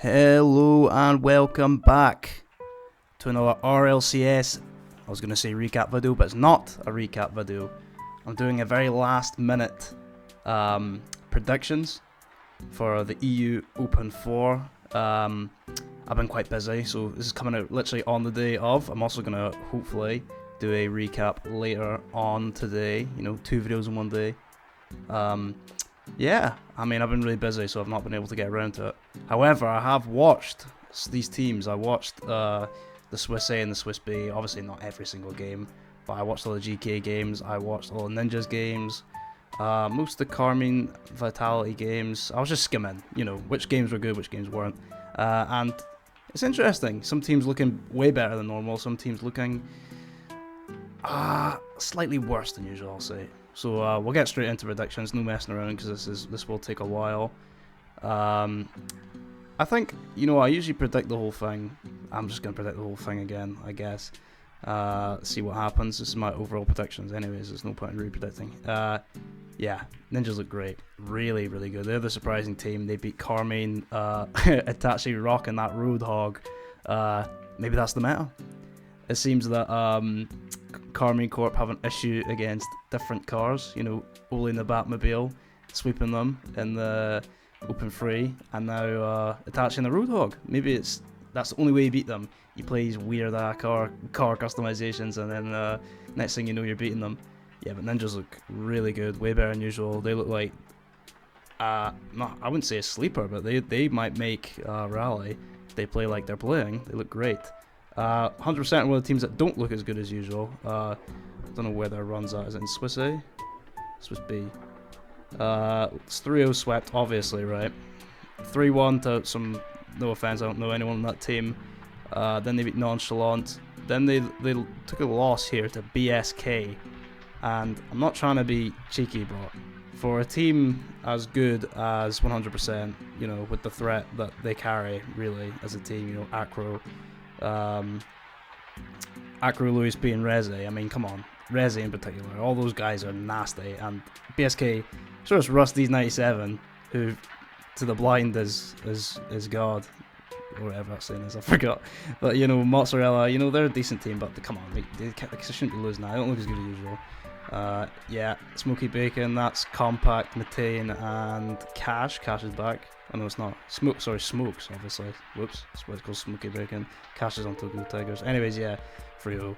Hello and welcome back to another RLCS. I was going to say recap video, but it's not a recap video. I'm doing a very last minute predictions for the EU Open 4. I've been quite busy, so this is coming out literally on the day of. I'm also going to hopefully do a recap later on today, 2 videos in one day. Yeah, I mean, I've been really busy, so I've not been able to get around to it. However, I have watched these teams. I watched the Swiss A and the Swiss B. Obviously, not every single game, but I watched all the GK games. I watched all the Ninjas games. Most of the Carmine Vitality games. I was just skimming, which games were good, which games weren't. And it's interesting. Some teams looking way better than normal. Some teams looking slightly worse than usual, I'll say. So we'll get straight into predictions, no messing around, because this will take a while. I think, I usually predict the whole thing. I'm just going to predict the whole thing again, I guess. See what happens. This is my overall predictions anyways, there's no point in re-predicting. Yeah, Ninjas look great. Really, really good. They're the surprising team. They beat Carmine, Itachi rocking that Roadhog. Maybe that's the meta. It seems that Carmine Corp have an issue against different cars, Oli in the Batmobile, sweeping them in the Open 3, and now attaching the Roadhog. Maybe that's the only way you beat them. You play these weird car customizations, and then next thing you know, you're beating them. Yeah, but Ninjas look really good, way better than usual. They look like, I wouldn't say a sleeper, but they might make Rally if they play like they're playing. They look great. 100% one of the teams that don't look as good as usual. I don't know where their run's at. Is it in Swiss A? Swiss B. It's 3-0 swept, obviously, right? 3-1 to some, no offense, I don't know anyone on that team. Then they beat Nonchalant. Then they took a loss here to BSK. And I'm not trying to be cheeky, but for a team as good as 100%, with the threat that they carry, really, as a team, Acro, Luis P and Reze, I mean, come on, Reze in particular, all those guys are nasty, and BSK sort of Rusty's 97, who to the blind is God, or whatever that saying is, I forgot, but Mozzarella, they're a decent team, but come on, they shouldn't be losing now. They don't look as good as usual. Yeah, Smoky Bacon, that's Compact, Matane, and Cash is back. Oh no, it's not. Smokes, obviously. Whoops, that's what it's called, Smoky Bacon. Cash is on Tokyo Tigers. Anyways, yeah, 3-0.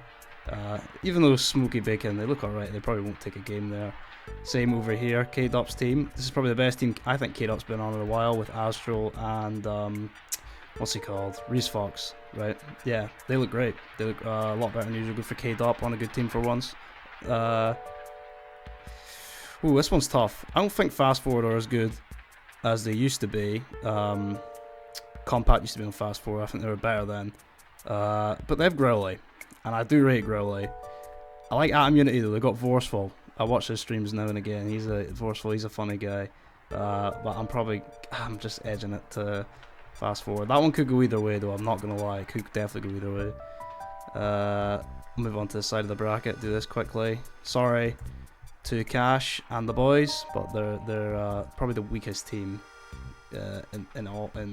Even though Smoky Bacon, they look alright, they probably won't take a game there. Same over here, K-Dop's team. This is probably the best team I think K-Dop's been on in a while, with Astral and, what's he called? Reese Fox, right? Yeah, they look great. They look a lot better than usual. Good for K-Dop, on a good team for once. Ooh, this one's tough. I don't think Fast Forward are as good as they used to be. Compact used to be on Fast Forward. I think they were better then. But they have Growly, and I do rate Growly. I like Atom Unity though. They got Vorseful. I watch his streams now and again. He's a funny guy. But I'm just edging it to Fast Forward. That one could go either way though. I'm not gonna lie. It could definitely go either way. Move on to the side of the bracket. Do this quickly. Sorry to Cash and the boys, but they're probably the weakest team in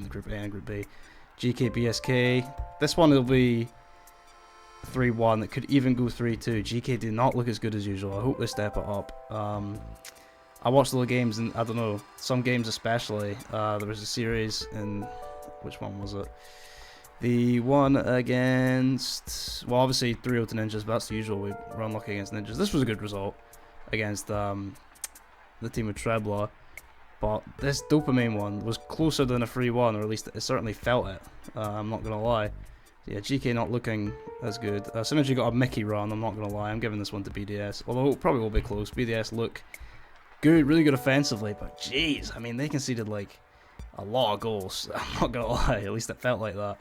Group A and Group B. GK BSK. This one will be 3-1. It could even go 3-2. GK do not look as good as usual. I hope they step it up. I watched all the games, and I don't know, some games especially. There was a series in, which one was it? The one against, well, obviously 3-0 to Ninjas, but that's the usual. We were unlucky against Ninjas. This was a good result against the team with Trebla, but this Dopamine one was closer than a 3-1, or at least it certainly felt it. I'm not gonna lie. Yeah, GK not looking as good. Synergy got a Mickey run. I'm not gonna lie. I'm giving this one to BDS, although it probably will be close. BDS look good, really good offensively, but jeez, I mean, they conceded like a lot of goals. I'm not gonna lie. At least it felt like that.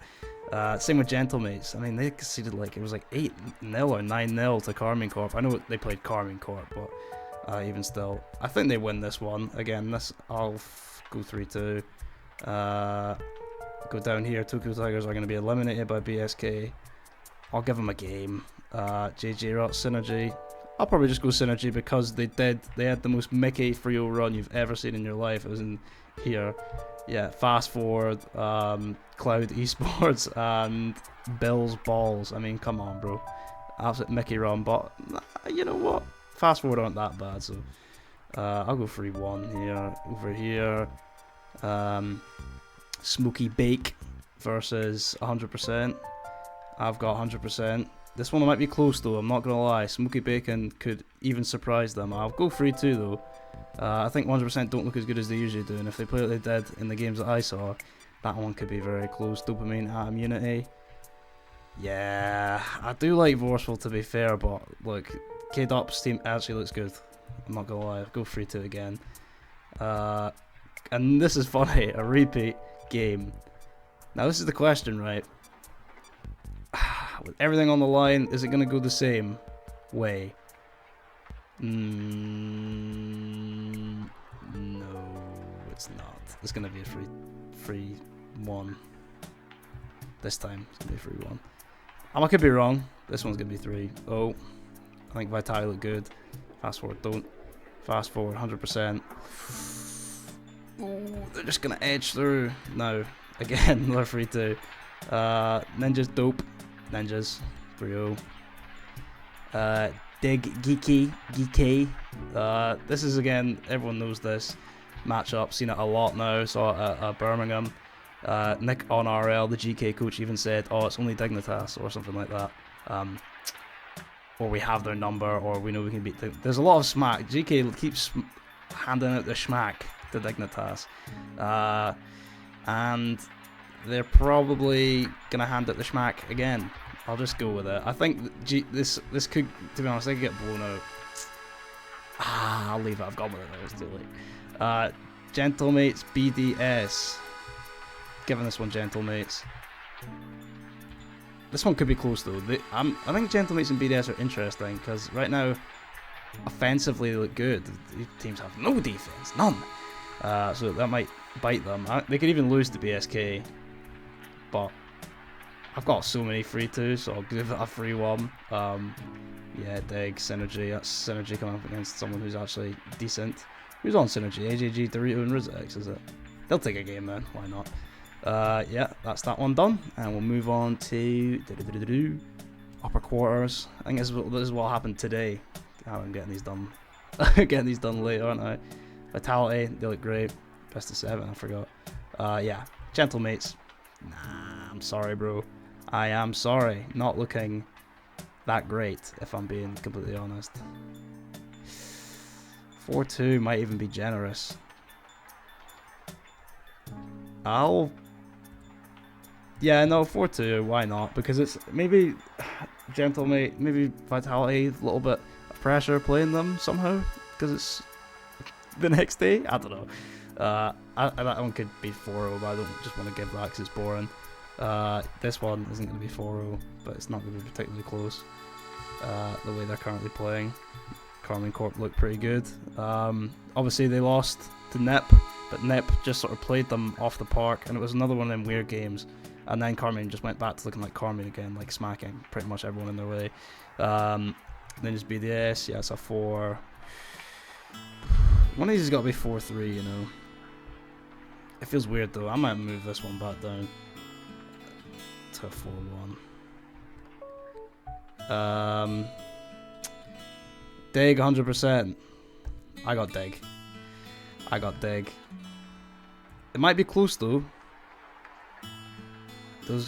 Same with Gentlemates. I mean, they conceded like, it was like 8-0 or 9-0 to Carmine Corp. I know they played Carmine Corp, but even still, I think they win this one. Again, I'll go 3-2. Go down here. Tokyo Tigers are going to be eliminated by BSK. I'll give them a game. JJ Rot Synergy. I'll probably just go Synergy because they had the most Mickey Frio run you've ever seen in your life. It was in here. Yeah, Fast Forward, Cloud Esports, and Bill's Balls. I mean, come on, bro. Absolute Mickey run, but you know what? Fast Forward aren't that bad, so I'll go 3-1 here. Over here, Smoky Bake versus 100%. I've got 100%. This one might be close though, I'm not gonna lie. Smoky Bacon could even surprise them. I'll go 3-2 though. I think 100% don't look as good as they usually do, and if they play like they did in the games that I saw, that one could be very close. Dopamine, Atom Unity. Yeah, I do like Vorsful to be fair, but look, K-Dop's team actually looks good. I'm not gonna lie, I'll go 3-2 again. And this is funny, a repeat game. Now this is the question, right? With everything on the line, is it going to go the same way? No, it's not. It's going to be a 3-1. This time, it's going to be 3-1. I could be wrong. This one's going to be 3-0. I think Vitali look good. Fast forward, don't. Fast forward, 100%. Oh, they're just going to edge through. No, again, they're 3-2. Ninja's dope. Ninjas, 3-0. Dig Geeky. This is again, everyone knows this matchup. Seen it a lot now. Saw it at Birmingham. Nick on RL, the GK coach, even said, "Oh, it's only Dignitas," or something like that. Or we have their number, or we know we can beat. There's a lot of smack. GK keeps handing out the schmack to Dignitas, and they're probably gonna hand out the schmack again. I'll just go with it. I think this could, to be honest, they could get blown out. I'll leave it. I've gone with it. It's too late. Gentlemates BDS. Giving this one Gentlemates. This one could be close though. I think Gentlemates and BDS are interesting because right now, offensively they look good. These teams have no defense, none. So that might bite them. They could even lose to BSK. But I've got so many 3-2, so I'll give it a 3-1. Yeah, Dig, Synergy. That's Synergy coming up against someone who's actually decent. Who's on Synergy? AJG, Dorito, and Rizix, is it? They'll take a game then, why not? Yeah, that's that one done. And we'll move on to upper quarters. I think this is what happened today. I'm getting these done. Getting these done late, aren't I? Vitality, they look great. Best of 7, I forgot. Yeah, Gentlemates. Nah, I'm sorry, bro. I am sorry. Not looking that great, if I'm being completely honest. 4-2 might even be generous. Yeah, no, 4-2, why not? Because it's maybe Gentlemate, maybe Vitality, a little bit of pressure playing them somehow, because it's the next day? I don't know. That one could be 4-0, but I don't just want to give that because it's boring. This one isn't going to be 4-0, but it's not going to be particularly close. The way they're currently playing. Carmine Corp looked pretty good. Obviously they lost to Nip, but Nip just sort of played them off the park, and it was another one of them weird games. And then Carmine just went back to looking like Carmine again, like smacking pretty much everyone in their way. Then just BDS, yeah, it's a 4. One of these has got to be 4-3, you know. It feels weird though. I might move this one back down to 4-1. Dig 100%. I got Dig. It might be close though.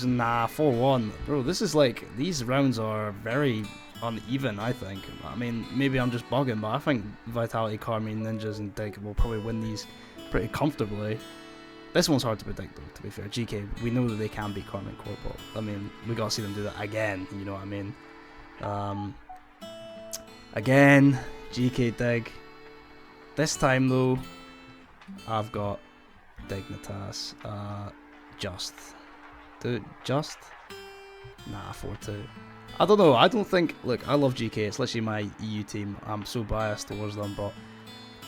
Nah, 4-1. Bro, this is like, these rounds are very uneven, I think. I mean, maybe I'm just bugging, but I think Vitality, Carmine, Ninjas, and Dig will probably win these pretty comfortably. This one's hard to predict though, to be fair. GK, we know that they can beat Carmine Corp, but I mean, we gotta see them do that again, you know what I mean? Again, GK Dig. This time though, I've got Dignitas. Just. Nah, 4-2. I don't know. I don't think. Look, I love GK. It's literally my EU team. I'm so biased towards them, but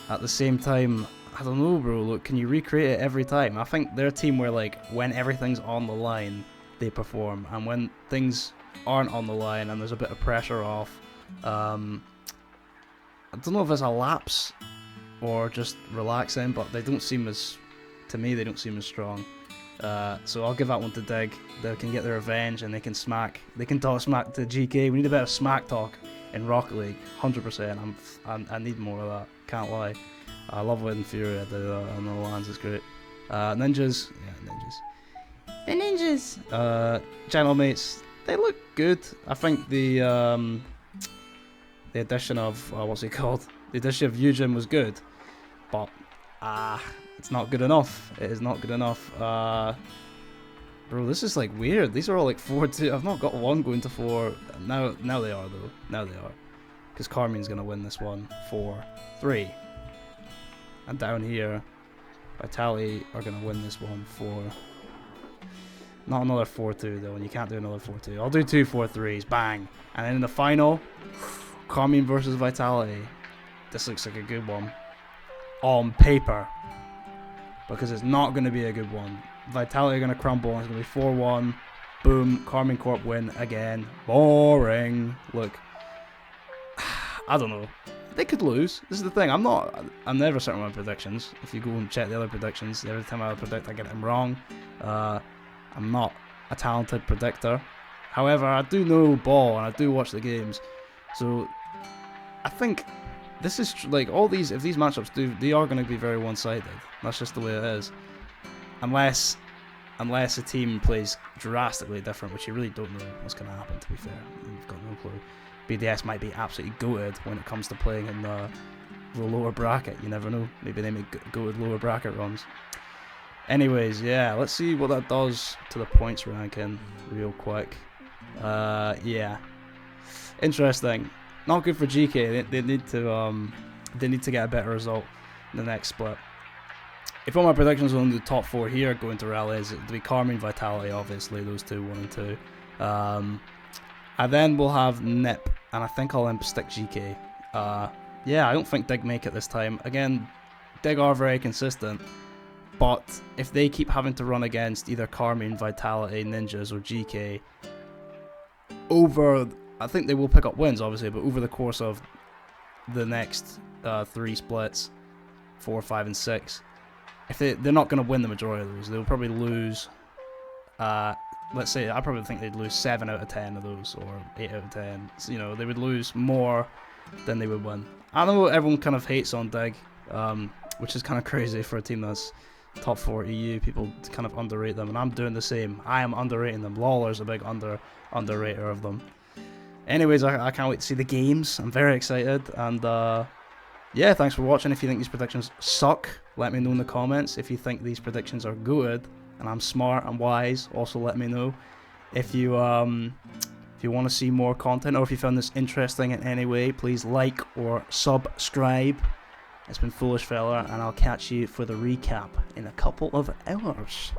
at the same time, I don't know, bro. Look, can you recreate it every time? I think they're a team where, like, when everything's on the line, they perform, and when things aren't on the line and there's a bit of pressure off, I don't know if it's a lapse or just relaxing, but they don't seem as, to me, they don't seem as strong. So I'll give that one to Dig. They can get their revenge and they can talk smack to GK. We need a bit of smack talk in Rocket League, 100%. I need more of that, can't lie. I love when Fury did on the lands, it's great. Ninjas, yeah, ninjas. The ninjas! Channel mates, they look good. I think the addition of, what's it called? The addition of Yujin was good, but it's not good enough. It is not good enough. Bro, this is like weird. These are all like 4-2. I've not got one going to 4. Now they are though. Now they are. Because Carmine's going to win this one 4-3. And down here, Vitality are going to win this one 4. Not another 4-2 though, and you can't do another 4-2. I'll do 2 4-3s. Bang. And then in the final, Carmine versus Vitality. This looks like a good one. On paper. Because it's not going to be a good one. Vitality are going to crumble and it's going to be 4-1. Boom. Carmine Corp win again. Boring. Look. I don't know. They could lose. This is the thing. I'm never certain on my predictions. If you go and check the other predictions, every time I predict I get them wrong. I'm not a talented predictor. However, I do know ball and I do watch the games. So I think this is like all these. If these matchups they are going to be very one-sided. That's just the way it is. Unless a team plays drastically different, which you really don't know what's going to happen. To be fair, you've got no clue. BDS might be absolutely goated when it comes to playing in the lower bracket. You never know. Maybe they make goated lower bracket runs. Anyways, yeah, let's see what that does to the points ranking real quick. Yeah, interesting. Not good for GK. They need to get a better result in the next split. If all my predictions on the top 4 here going to Rlcs, it'll be Carmine, Vitality, obviously those two, 1 and 2. And then we'll have Nip, and I think I'll stick GK. Yeah, I don't think Dig make it this time. Again, Dig are very consistent, but if they keep having to run against either Carmine, Vitality, Ninjas, or GK, I think they will pick up wins, obviously, but over the course of the next 3 splits, 4, 5, and 6, if they're not going to win the majority of those, they'll probably lose. Let's say I probably think they'd lose 7 out of 10 of those, or 8 out of 10. So, you know, they would lose more than they would win. I know everyone kind of hates on Dig, which is kind of crazy for a team that's top 4 EU. People kind of underrate them, and I'm doing the same. I am underrating them. Lawler's a big underrater of them. Anyways, I can't wait to see the games. I'm very excited, and yeah, thanks for watching. If you think these predictions suck, let me know in the comments. If you think these predictions are good and I'm smart and wise, also let me know. If you want to see more content, or if you found this interesting in any way, please like or subscribe. It's been FoolishFellar, and I'll catch you for the recap in a couple of hours.